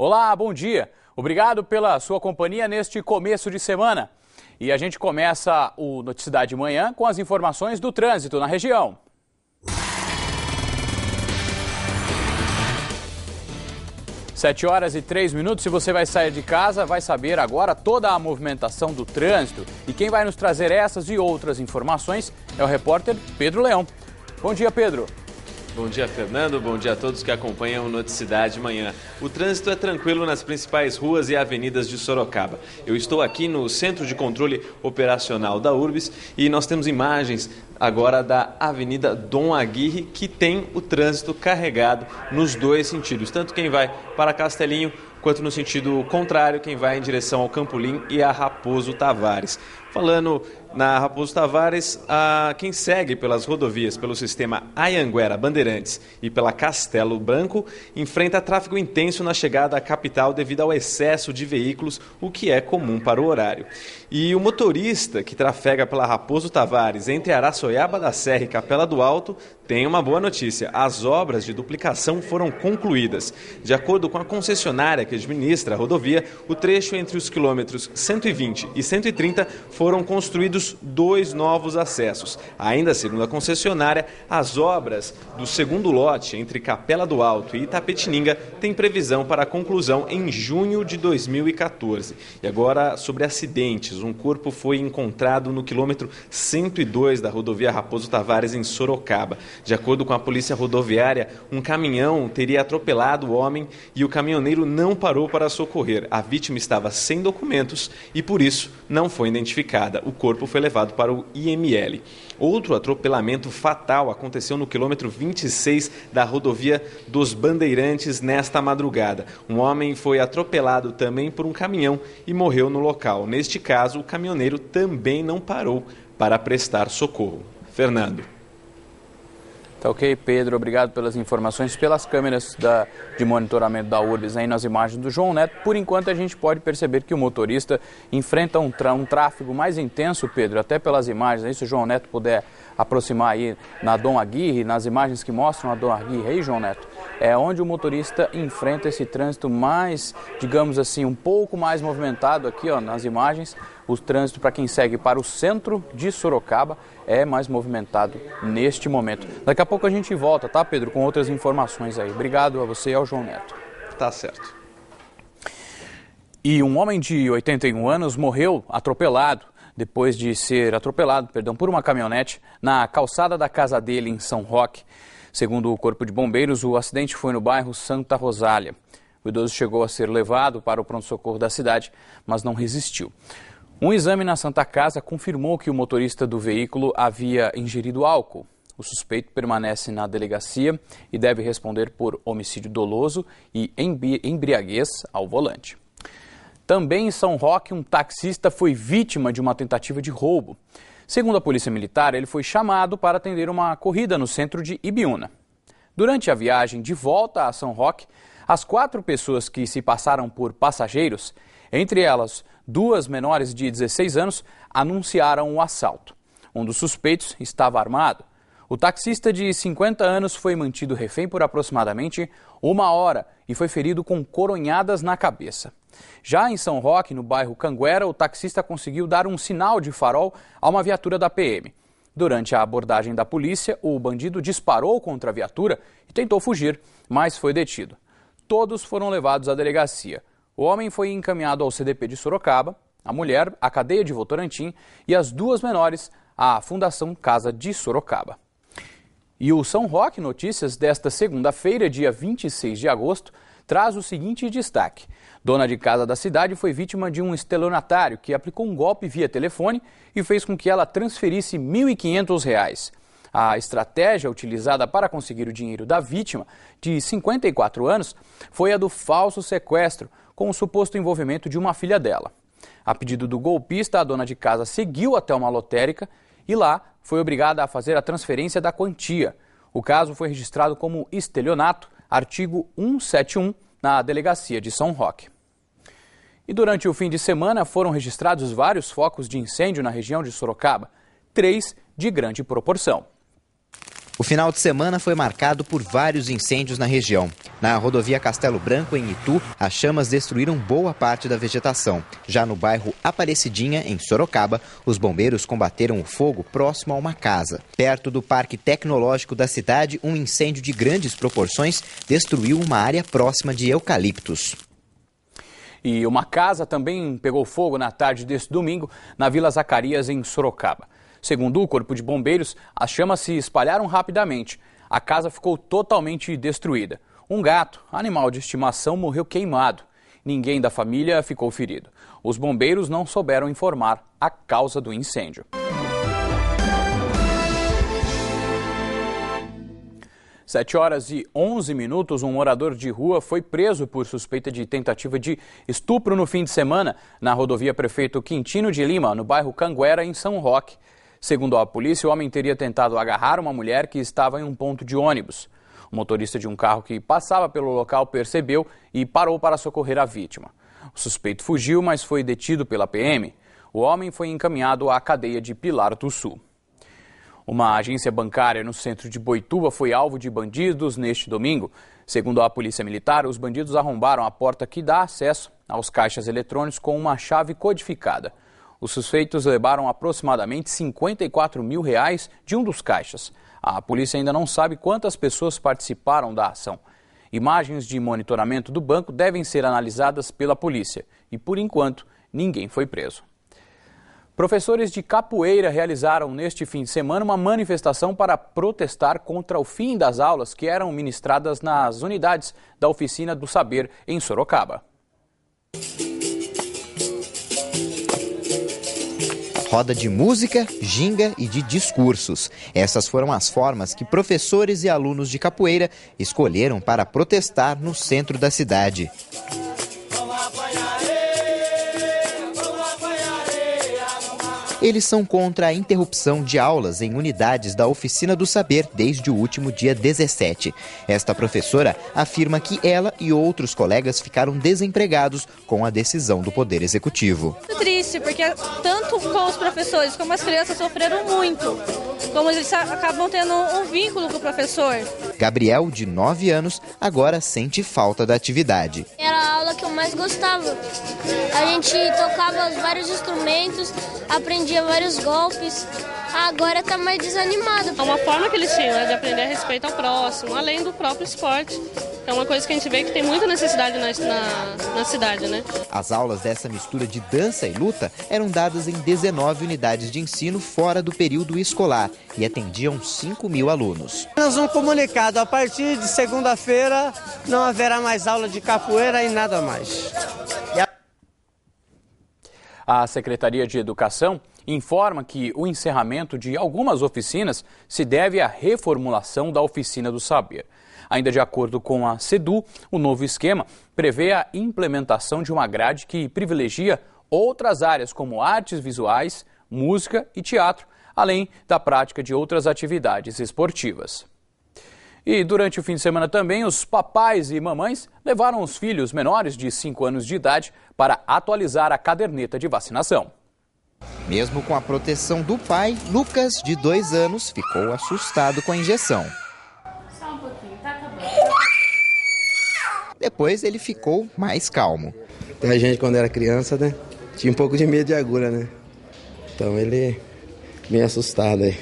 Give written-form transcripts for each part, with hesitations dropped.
Olá, bom dia. Obrigado pela sua companhia neste começo de semana. E a gente começa o Noticidade Manhã com as informações do trânsito na região. Sete horas e 3 minutos. Se você vai sair de casa, vai saber agora toda a movimentação do trânsito. E quem vai nos trazer essas e outras informações é o repórter Pedro Leão. Bom dia, Pedro. Bom dia, Fernando. Bom dia a todos que acompanham o Noticidade Manhã. O trânsito é tranquilo nas principais ruas e avenidas de Sorocaba. Eu estou aqui no Centro de Controle Operacional da Urbis e nós temos imagens agora da Avenida Dom Aguirre, que tem o trânsito carregado nos dois sentidos, tanto quem vai para Castelinho quanto no sentido contrário, quem vai em direção ao Campolim e a Raposo Tavares. Falando na Raposo Tavares, quem segue pelas rodovias, pelo sistema Anhanguera, Bandeirantes e pela Castelo Branco, enfrenta tráfego intenso na chegada à capital devido ao excesso de veículos, o que é comum para o horário. E o motorista que trafega pela Raposo Tavares entre Araçoiaba da Serra e Capela do Alto tem uma boa notícia: as obras de duplicação foram concluídas. De acordo com a concessionária que administra a rodovia, o trecho entre os quilômetros 120 e 130 foram construídos 2 novos acessos. Ainda segundo a concessionária, as obras do segundo lote entre Capela do Alto e Itapetininga têm previsão para a conclusão em junho de 2014. E agora, sobre acidentes, um corpo foi encontrado no quilômetro 102 da rodovia Raposo Tavares, em Sorocaba. De acordo com a polícia rodoviária, um caminhão teria atropelado o homem e o caminhoneiro não parou para socorrer. A vítima estava sem documentos e, por isso, não foi identificada. O corpo foi levado para o IML. Outro atropelamento fatal aconteceu no quilômetro 26 da rodovia dos Bandeirantes nesta madrugada. Um homem foi atropelado também por um caminhão e morreu no local. Neste caso, o caminhoneiro também não parou para prestar socorro. Fernando. Tá ok, Pedro. Obrigado pelas informações, pelas câmeras de monitoramento da Urbis aí nas imagens do João Neto. Por enquanto, a gente pode perceber que o motorista enfrenta um tráfego mais intenso, Pedro, até pelas imagens. Aí, se o João Neto puder aproximar aí na Dom Aguirre, nas imagens que mostram a Dom Aguirre aí, João Neto, é onde o motorista enfrenta esse trânsito mais, digamos assim, um pouco mais movimentado aqui, ó, nas imagens. O trânsito para quem segue para o centro de Sorocaba é mais movimentado neste momento. Daqui a pouco a gente volta, tá, Pedro, com outras informações aí. Obrigado a você e ao João Neto. Tá certo. E um homem de 81 anos morreu atropelado, depois de ser atropelado, por uma caminhonete na calçada da casa dele em São Roque. Segundo o Corpo de Bombeiros, o acidente foi no bairro Santa Rosália. O idoso chegou a ser levado para o pronto-socorro da cidade, mas não resistiu. Um exame na Santa Casa confirmou que o motorista do veículo havia ingerido álcool. O suspeito permanece na delegacia e deve responder por homicídio doloso e embriaguez ao volante. Também em São Roque, um taxista foi vítima de uma tentativa de roubo. Segundo a Polícia Militar, ele foi chamado para atender uma corrida no centro de Ibiúna. Durante a viagem de volta a São Roque, as 4 pessoas que se passaram por passageiros, entre elas 2 menores de 16 anos, anunciaram o assalto. Um dos suspeitos estava armado. O taxista de 50 anos foi mantido refém por aproximadamente 1 hora e foi ferido com coronhadas na cabeça. Já em São Roque, no bairro Canguera, o taxista conseguiu dar um sinal de farol a uma viatura da PM. Durante a abordagem da polícia, o bandido disparou contra a viatura e tentou fugir, mas foi detido. Todos foram levados à delegacia. O homem foi encaminhado ao CDP de Sorocaba, a mulher à cadeia de Votorantim e as 2 menores à Fundação Casa de Sorocaba. E o São Roque Notícias desta segunda-feira, dia 26 de agosto, traz o seguinte destaque. Dona de casa da cidade foi vítima de um estelionatário que aplicou um golpe via telefone e fez com que ela transferisse R$ 1.500. A estratégia utilizada para conseguir o dinheiro da vítima, de 54 anos, foi a do falso sequestro, com o suposto envolvimento de uma filha dela. A pedido do golpista, a dona de casa seguiu até uma lotérica e lá foi obrigada a fazer a transferência da quantia. O caso foi registrado como estelionato, artigo 171, na delegacia de São Roque. E durante o fim de semana foram registrados vários focos de incêndio na região de Sorocaba, 3 de grande proporção. O final de semana foi marcado por vários incêndios na região. Na rodovia Castelo Branco, em Itu, as chamas destruíram boa parte da vegetação. Já no bairro Aparecidinha, em Sorocaba, os bombeiros combateram o fogo próximo a uma casa. Perto do Parque Tecnológico da cidade, um incêndio de grandes proporções destruiu uma área próxima de eucaliptos. E uma casa também pegou fogo na tarde deste domingo, na Vila Zacarias, em Sorocaba. Segundo o Corpo de Bombeiros, as chamas se espalharam rapidamente. A casa ficou totalmente destruída. Um gato, animal de estimação, morreu queimado. Ninguém da família ficou ferido. Os bombeiros não souberam informar a causa do incêndio. 7h11, um morador de rua foi preso por suspeita de tentativa de estupro no fim de semana na rodovia Prefeito Quintino de Lima, no bairro Canguera, em São Roque. Segundo a polícia, o homem teria tentado agarrar uma mulher que estava em um ponto de ônibus. O motorista de um carro que passava pelo local percebeu e parou para socorrer a vítima. O suspeito fugiu, mas foi detido pela PM. O homem foi encaminhado à cadeia de Pilar do Sul. Uma agência bancária no centro de Boituva foi alvo de bandidos neste domingo. Segundo a Polícia Militar, os bandidos arrombaram a porta que dá acesso aos caixas eletrônicos com uma chave codificada. Os suspeitos levaram aproximadamente R$54 mil de um dos caixas. A polícia ainda não sabe quantas pessoas participaram da ação. Imagens de monitoramento do banco devem ser analisadas pela polícia e, por enquanto, ninguém foi preso. Professores de capoeira realizaram neste fim de semana uma manifestação para protestar contra o fim das aulas que eram ministradas nas unidades da Oficina do Saber em Sorocaba. Roda de música, ginga e de discursos. Essas foram as formas que professores e alunos de capoeira escolheram para protestar no centro da cidade. Eles são contra a interrupção de aulas em unidades da Oficina do Saber desde o último dia 17. Esta professora afirma que ela e outros colegas ficaram desempregados com a decisão do Poder Executivo. Muito triste, porque tanto com os professores como as crianças sofreram muito, como eles acabam tendo um vínculo com o professor. Gabriel, de 9 anos, agora sente falta da atividade. Era a aula que eu mais gostava. A gente tocava vários instrumentos, aprendia vários golpes. Agora está mais desanimado. É uma forma que eles tinham, né, de aprender a respeito ao próximo, além do próprio esporte. É uma coisa que a gente vê que tem muita necessidade na cidade, né? As aulas dessa mistura de dança e luta eram dadas em 19 unidades de ensino fora do período escolar e atendiam 5 mil alunos. Nós um comunicado, a partir de segunda-feira não haverá mais aula de capoeira e nada mais. A Secretaria de Educação informa que o encerramento de algumas oficinas se deve à reformulação da Oficina do Saber. Ainda de acordo com a SEDU, o novo esquema prevê a implementação de uma grade que privilegia outras áreas como artes visuais, música e teatro, além da prática de outras atividades esportivas. E durante o fim de semana também, os papais e mamães levaram os filhos menores de 5 anos de idade para atualizar a caderneta de vacinação. Mesmo com a proteção do pai, Lucas, de 2 anos, ficou assustado com a injeção. Só um pouquinho, tá acabando. Depois ele ficou mais calmo. A gente, quando era criança, né, tinha um pouco de medo de agulha, né? Então ele meio assustado aí.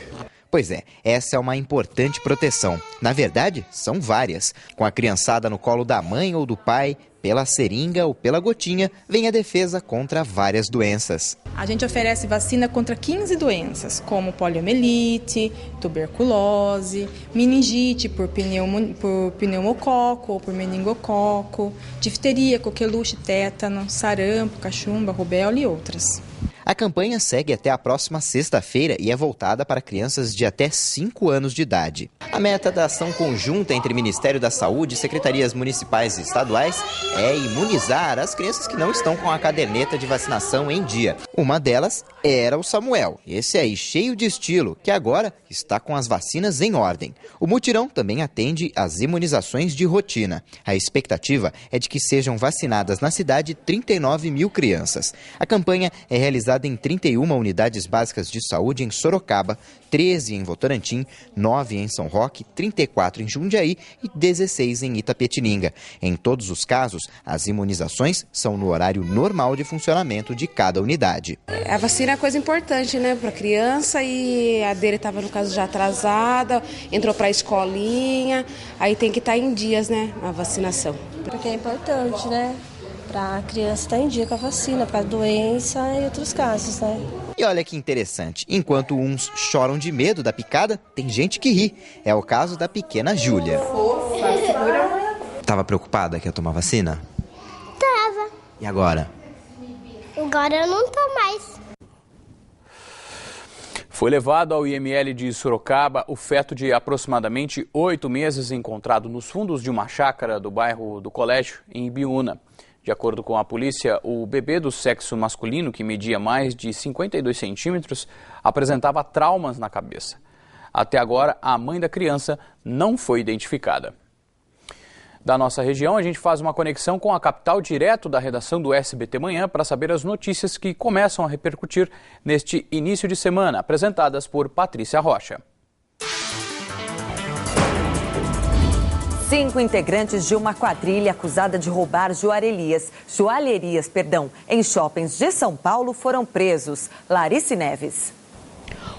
Pois é, essa é uma importante proteção. Na verdade, são várias. Com a criançada no colo da mãe ou do pai, pela seringa ou pela gotinha, vem a defesa contra várias doenças. A gente oferece vacina contra 15 doenças, como poliomielite, tuberculose, meningite por pneumococo ou por meningococo, difteria, coqueluche, tétano, sarampo, cachumba, rubéola e outras. A campanha segue até a próxima sexta-feira e é voltada para crianças de até 5 anos de idade. A meta da ação conjunta entre Ministério da Saúde e secretarias municipais e estaduais é imunizar as crianças que não estão com a caderneta de vacinação em dia. Uma delas era o Samuel, esse aí cheio de estilo, que agora está com as vacinas em ordem. O mutirão também atende às imunizações de rotina. A expectativa é de que sejam vacinadas na cidade 39 mil crianças. A campanha é realizada aplicada em 31 unidades básicas de saúde em Sorocaba, 13 em Votorantim, 9 em São Roque, 34 em Jundiaí e 16 em Itapetininga. Em todos os casos, as imunizações são no horário normal de funcionamento de cada unidade. A vacina é coisa importante, né, para a criança, e a dele estava, no caso, já atrasada, entrou para a escolinha, aí tem que estar em dias, né, a vacinação. Porque é importante, né? Para a criança estar em dia com a vacina, para a doença e outros casos, né? E olha que interessante, enquanto uns choram de medo da picada, tem gente que ri. É o caso da pequena Júlia. Tava preocupada que ia tomar vacina? Tava. E agora? Agora eu não tô mais. Foi levado ao IML de Sorocaba o feto de aproximadamente 8 meses encontrado nos fundos de uma chácara do bairro do Colégio, em Ibiúna. De acordo com a polícia, o bebê do sexo masculino, que media mais de 52 centímetros, apresentava traumas na cabeça. Até agora, a mãe da criança não foi identificada. Da nossa região, a gente faz uma conexão com a capital direto da redação do SBT Manhã para saber as notícias que começam a repercutir neste início de semana, apresentadas por Patrícia Rocha. 5 integrantes de uma quadrilha acusada de roubar joalherias em shoppings de São Paulo foram presos. Larice Neves.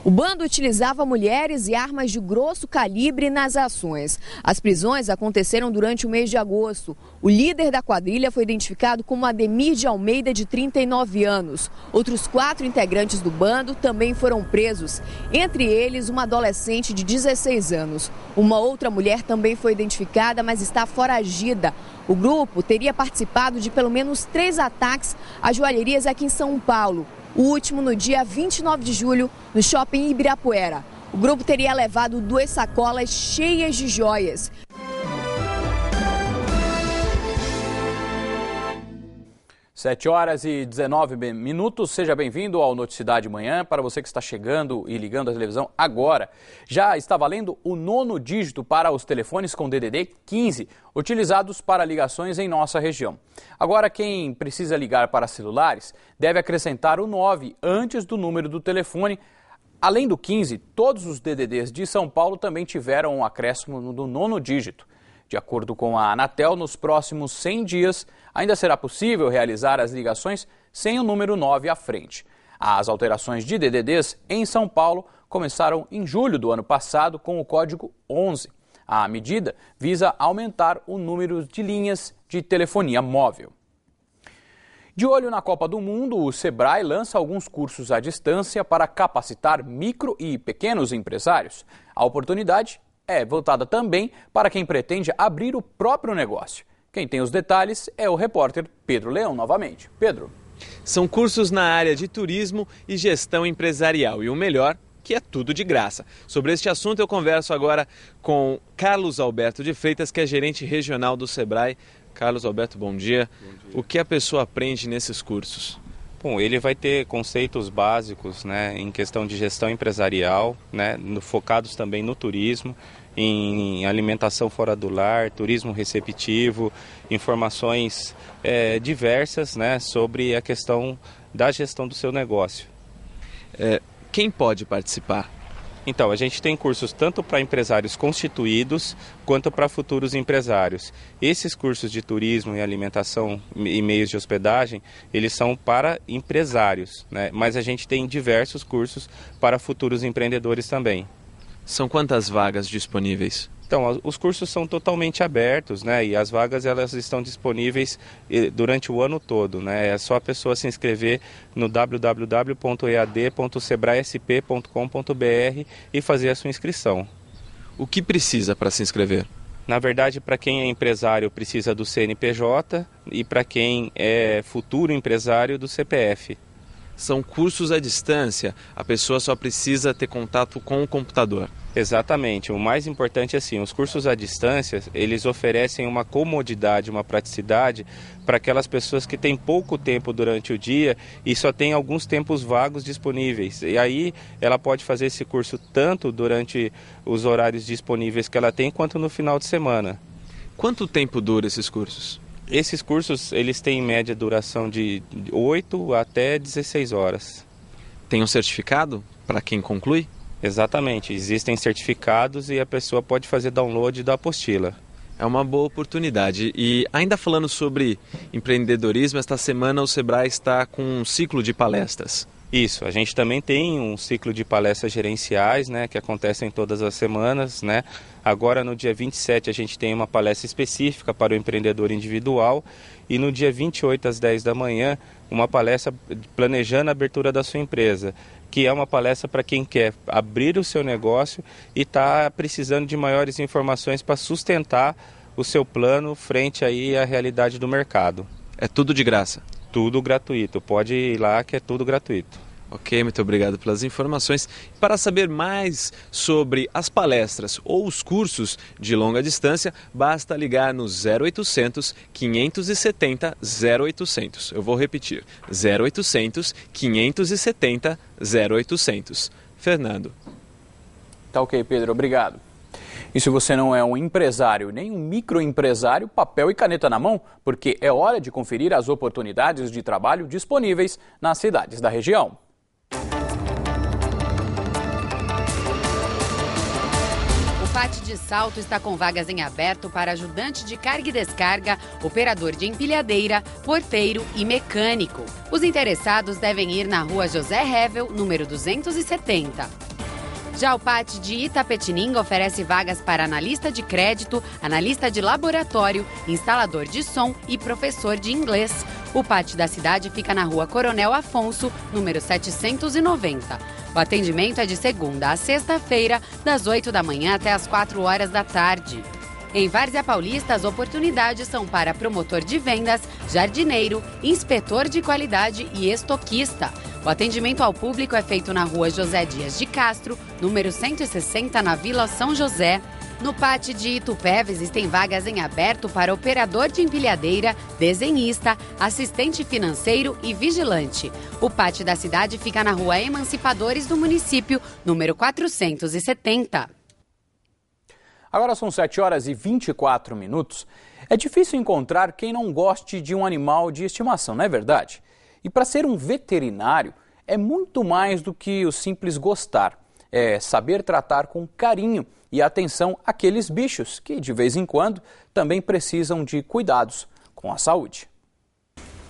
O bando utilizava mulheres e armas de grosso calibre nas ações. As prisões aconteceram durante o mês de agosto. O líder da quadrilha foi identificado como Ademir de Almeida, de 39 anos. Outros 4 integrantes do bando também foram presos, entre eles uma adolescente de 16 anos. Uma outra mulher também foi identificada, mas está foragida. O grupo teria participado de pelo menos 3 ataques a joalherias aqui em São Paulo. O último no dia 29 de julho, no shopping Ibirapuera. O grupo teria levado 2 sacolas cheias de joias. Sete horas e 19 minutos, seja bem-vindo ao Noticidade Manhã. Para você que está chegando e ligando a televisão agora, já está valendo o 9º dígito para os telefones com DDD 15, utilizados para ligações em nossa região. Agora, quem precisa ligar para celulares deve acrescentar o 9 antes do número do telefone. Além do 15, todos os DDDs de São Paulo também tiveram um acréscimo do 9º dígito. De acordo com a Anatel, nos próximos 100 dias ainda será possível realizar as ligações sem o número 9 à frente. As alterações de DDDs em São Paulo começaram em julho do ano passado com o código 11. A medida visa aumentar o número de linhas de telefonia móvel. De olho na Copa do Mundo, o Sebrae lança alguns cursos à distância para capacitar micro e pequenos empresários. A oportunidade é voltada também para quem pretende abrir o próprio negócio. Quem tem os detalhes é o repórter Pedro Leão novamente. Pedro. São cursos na área de turismo e gestão empresarial e o melhor, que é tudo de graça. Sobre este assunto eu converso agora com Carlos Alberto de Freitas, que é gerente regional do Sebrae. Carlos Alberto, bom dia. Bom dia. O que a pessoa aprende nesses cursos? Bom, ele vai ter conceitos básicos, né, em questão de gestão empresarial, né, focados também no turismo, em alimentação fora do lar, turismo receptivo, informações diversas, né, sobre a questão da gestão do seu negócio. Quem pode participar? Então, a gente tem cursos tanto para empresários constituídos quanto para futuros empresários. Esses cursos de turismo e alimentação e meios de hospedagem, eles são para empresários, né? Mas a gente tem diversos cursos para futuros empreendedores também. São quantas vagas disponíveis? Então, os cursos são totalmente abertos, né? E as vagas elas estão disponíveis durante o ano todo, né? É só a pessoa se inscrever no www.ead.sebraesp.com.br e fazer a sua inscrição. O que precisa para se inscrever? Na verdade, para quem é empresário precisa do CNPJ e para quem é futuro empresário do CPF. São cursos à distância, a pessoa só precisa ter contato com o computador. Exatamente, o mais importante é assim, os cursos à distância, eles oferecem uma comodidade, uma praticidade para aquelas pessoas que têm pouco tempo durante o dia e só tem alguns tempos vagos disponíveis. E aí ela pode fazer esse curso tanto durante os horários disponíveis que ela tem, quanto no final de semana. Quanto tempo dura esses cursos? Esses cursos, eles têm em média duração de 8 até 16 horas. Tem um certificado para quem conclui? Exatamente, existem certificados e a pessoa pode fazer download da apostila. É uma boa oportunidade. E ainda falando sobre empreendedorismo, esta semana o Sebrae está com um ciclo de palestras. Isso, a gente também tem um ciclo de palestras gerenciais, né, que acontecem todas as semanas, né? Agora no dia 27 a gente tem uma palestra específica para o empreendedor individual e no dia 28 às 10 da manhã uma palestra planejando a abertura da sua empresa, que é uma palestra para quem quer abrir o seu negócio e está precisando de maiores informações para sustentar o seu plano frente aí à realidade do mercado. É tudo de graça? Tudo gratuito, pode ir lá que é tudo gratuito. Ok, muito obrigado pelas informações. Para saber mais sobre as palestras ou os cursos de longa distância, basta ligar no 0800 570 0800. Eu vou repetir, 0800 570 0800. Fernando. Tá ok, Pedro, obrigado. E se você não é um empresário nem um microempresário, papel e caneta na mão, porque é hora de conferir as oportunidades de trabalho disponíveis nas cidades da região. O Pátio de Salto está com vagas em aberto para ajudante de carga e descarga, operador de empilhadeira, porteiro e mecânico. Os interessados devem ir na rua José Revel, número 270. Já o Pátio de Itapetininga oferece vagas para analista de crédito, analista de laboratório, instalador de som e professor de inglês. O Pátio da cidade fica na rua Coronel Afonso, número 790. O atendimento é de segunda a sexta-feira, das 8 da manhã até as 4 horas da tarde. Em Várzea Paulista, as oportunidades são para promotor de vendas, jardineiro, inspetor de qualidade e estoquista. O atendimento ao público é feito na rua José Dias de Castro, número 160, na Vila São José. No Pátio de Itupeva existem vagas em aberto para operador de empilhadeira, desenhista, assistente financeiro e vigilante. O Pátio da cidade fica na rua Emancipadores do município, número 470. Agora são 7 horas e 24 minutos. É difícil encontrar quem não goste de um animal de estimação, não é verdade? E para ser um veterinário é muito mais do que o simples gostar. É saber tratar com carinho e atenção aqueles bichos que, de vez em quando, também precisam de cuidados com a saúde.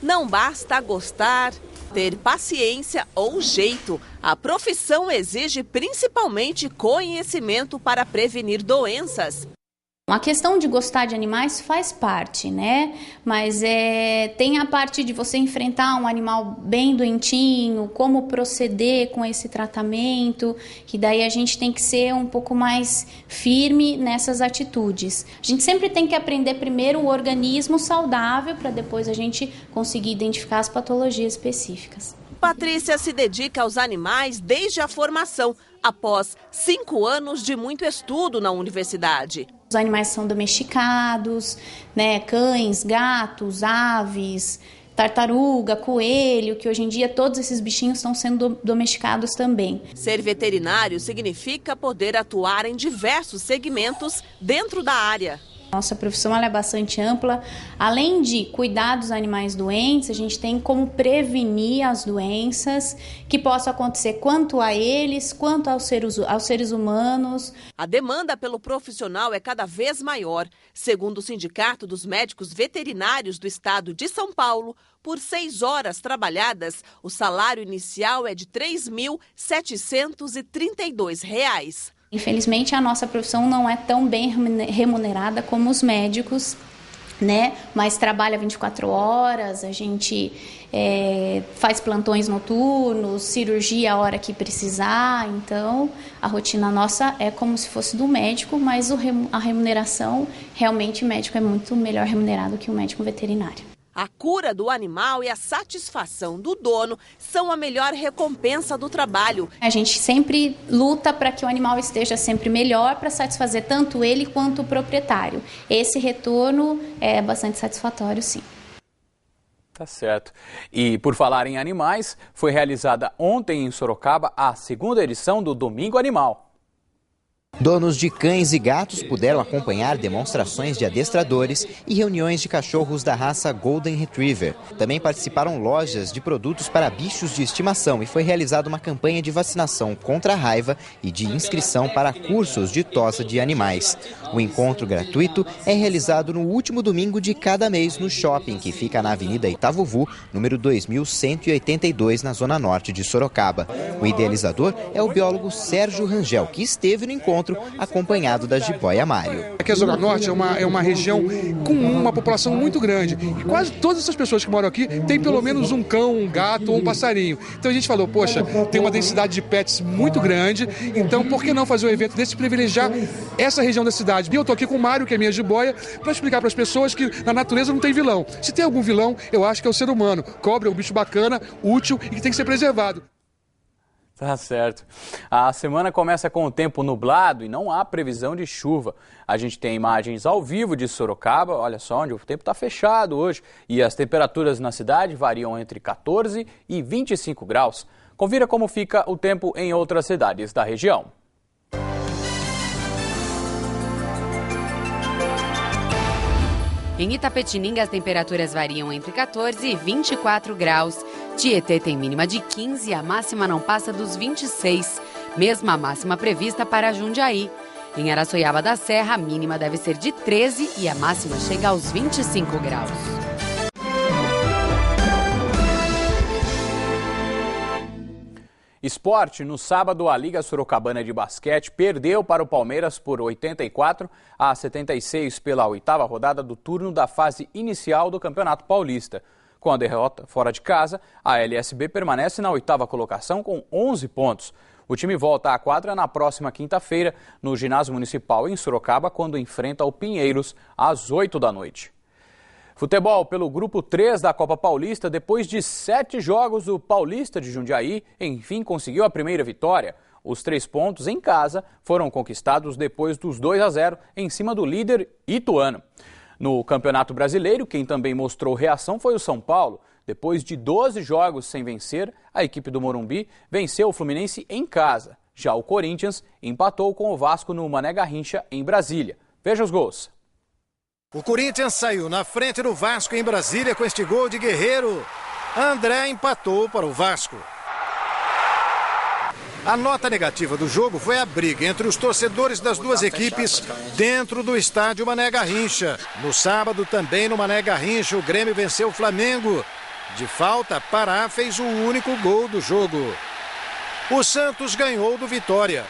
Não basta gostar, ter paciência ou jeito. A profissão exige principalmente conhecimento para prevenir doenças. A questão de gostar de animais faz parte, né? Mas tem a parte de você enfrentar um animal bem doentinho, como proceder com esse tratamento, que daí a gente tem que ser um pouco mais firme nessas atitudes. A gente sempre tem que aprender primeiro o organismo saudável para depois a gente conseguir identificar as patologias específicas. Patrícia se dedica aos animais desde a formação, após 5 anos de muito estudo na universidade. Os animais são domesticados, né? Cães, gatos, aves, tartaruga, coelho, que hoje em dia todos esses bichinhos estão sendo domesticados também. Ser veterinário significa poder atuar em diversos segmentos dentro da área. Nossa profissão ela é bastante ampla. Além de cuidar dos animais doentes, a gente tem como prevenir as doenças que possam acontecer quanto a eles, quanto aos seres humanos. A demanda pelo profissional é cada vez maior. Segundo o Sindicato dos Médicos Veterinários do Estado de São Paulo, por 6 horas trabalhadas, o salário inicial é de R$ 3.732. Infelizmente, a nossa profissão não é tão bem remunerada como os médicos, né? Mas trabalha 24 horas, a gente faz plantões noturnos, cirurgia a hora que precisar. Então, a rotina nossa é como se fosse do médico, mas a remuneração, realmente, o médico é muito melhor remunerado que o médico veterinário. A cura do animal e a satisfação do dono são a melhor recompensa do trabalho. A gente sempre luta para que o animal esteja sempre melhor para satisfazer tanto ele quanto o proprietário. Esse retorno é bastante satisfatório, sim. Tá certo. E por falar em animais, foi realizada ontem em Sorocaba a 2ª edição do Domingo Animal. Donos de cães e gatos puderam acompanhar demonstrações de adestradores e reuniões de cachorros da raça Golden Retriever. Também participaram lojas de produtos para bichos de estimação e foi realizada uma campanha de vacinação contra a raiva e de inscrição para cursos de tosa de animais. O encontro gratuito é realizado no último domingo de cada mês no shopping, que fica na Avenida Itavuvu, número 2182, na zona norte de Sorocaba. O idealizador é o biólogo Sérgio Rangel, que esteve no encontro acompanhado da jiboia Mário. Aqui a Zona Norte é uma região com uma população muito grande. E quase todas essas pessoas que moram aqui têm pelo menos um cão, um gato ou um passarinho. Então a gente falou, poxa, tem uma densidade de pets muito grande, então por que não fazer um evento desse e privilegiar essa região da cidade? E eu estou aqui com o Mário, que é minha jiboia, para explicar para as pessoas que na natureza não tem vilão. Se tem algum vilão, eu acho que é o ser humano. Cobra é um bicho bacana, útil e que tem que ser preservado. Tá certo. A semana começa com o tempo nublado e não há previsão de chuva. A gente tem imagens ao vivo de Sorocaba, olha só onde o tempo está fechado hoje. E as temperaturas na cidade variam entre 14 e 25 graus. Confira como fica o tempo em outras cidades da região. Em Itapetininga, as temperaturas variam entre 14 e 24 graus. Tietê tem mínima de 15 e a máxima não passa dos 26. Mesma máxima prevista para Jundiaí. Em Araçoiaba da Serra, a mínima deve ser de 13 e a máxima chega aos 25 graus. Esporte, no sábado, a Liga Sorocabana de Basquete perdeu para o Palmeiras por 84-76 pela 8ª rodada do turno da fase inicial do Campeonato Paulista. Com a derrota fora de casa, a LSB permanece na 8ª colocação com 11 pontos. O time volta à quadra na próxima quinta-feira, no Ginásio Municipal em Sorocaba, quando enfrenta o Pinheiros, às 8 da noite. Futebol pelo Grupo 3 da Copa Paulista, depois de 7 jogos, o Paulista de Jundiaí, enfim, conseguiu a primeira vitória. Os 3 pontos em casa foram conquistados depois dos 2-0 em cima do líder Ituano. No Campeonato Brasileiro, quem também mostrou reação foi o São Paulo. Depois de 12 jogos sem vencer, a equipe do Morumbi venceu o Fluminense em casa. Já o Corinthians empatou com o Vasco no Mané Garrincha, em Brasília. Veja os gols. O Corinthians saiu na frente do Vasco em Brasília com este gol de Guerreiro. André empatou para o Vasco. A nota negativa do jogo foi a briga entre os torcedores das duas equipes dentro do estádio Mané Garrincha. No sábado, também no Mané Garrincha, o Grêmio venceu o Flamengo. De falta, Pará fez o único gol do jogo. O Santos ganhou do Vitória.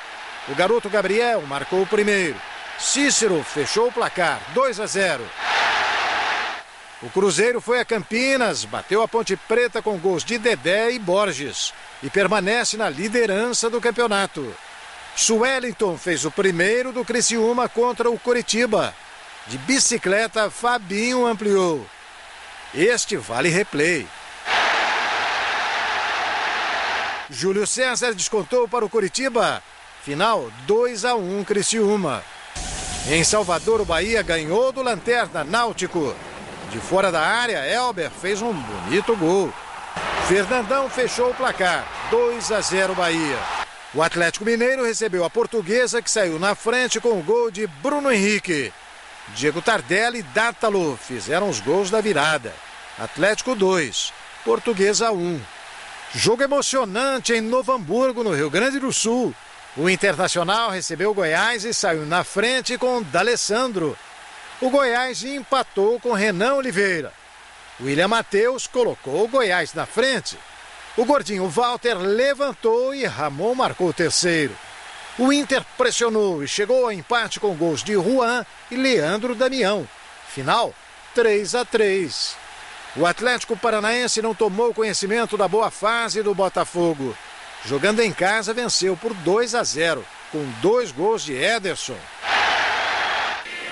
O garoto Gabriel marcou o primeiro. Cícero fechou o placar, 2-0. O Cruzeiro foi a Campinas, bateu a Ponte Preta com gols de Dedé e Borges e permanece na liderança do campeonato. Suellington fez o primeiro do Criciúma contra o Coritiba. De bicicleta, Fabinho ampliou. Este vale replay. Júlio César descontou para o Coritiba. Final 2-1 Criciúma. Em Salvador, o Bahia ganhou do Lanterna Náutico. De fora da área, Elber fez um bonito gol. Fernandão fechou o placar, 2-0 Bahia. O Atlético Mineiro recebeu a Portuguesa, que saiu na frente com o gol de Bruno Henrique. Diego Tardelli e Dátalo fizeram os gols da virada. Atlético 2, Portuguesa 1. Jogo emocionante em Novo Hamburgo, no Rio Grande do Sul. O Internacional recebeu o Goiás e saiu na frente com D'Alessandro. O Goiás empatou com Renan Oliveira. William Matheus colocou o Goiás na frente. O gordinho Walter levantou e Ramon marcou o terceiro. O Inter pressionou e chegou ao empate com gols de Juan e Leandro Damião. Final 3-3. O Atlético Paranaense não tomou conhecimento da boa fase do Botafogo. Jogando em casa, venceu por 2-0, com 2 gols de Ederson.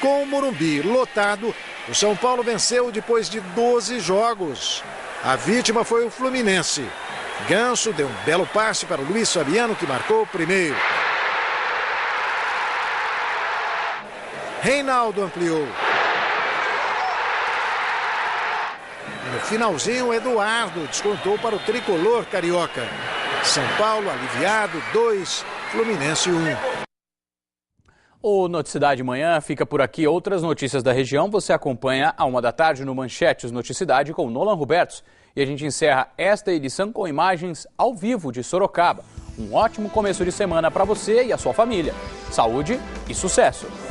Com o Morumbi lotado, o São Paulo venceu depois de 12 jogos. A vítima foi o Fluminense. Ganso deu um belo passe para o Luiz Fabiano, que marcou o primeiro. Reinaldo ampliou. No finalzinho, Eduardo descontou para o tricolor carioca. São Paulo aliviado, 2, Fluminense 1. O Noticidade Manhã fica por aqui. Outras notícias da região você acompanha à 1 da tarde no Manchetes Noticidade com Nolan Robertos. E a gente encerra esta edição com imagens ao vivo de Sorocaba. Um ótimo começo de semana para você e a sua família. Saúde e sucesso!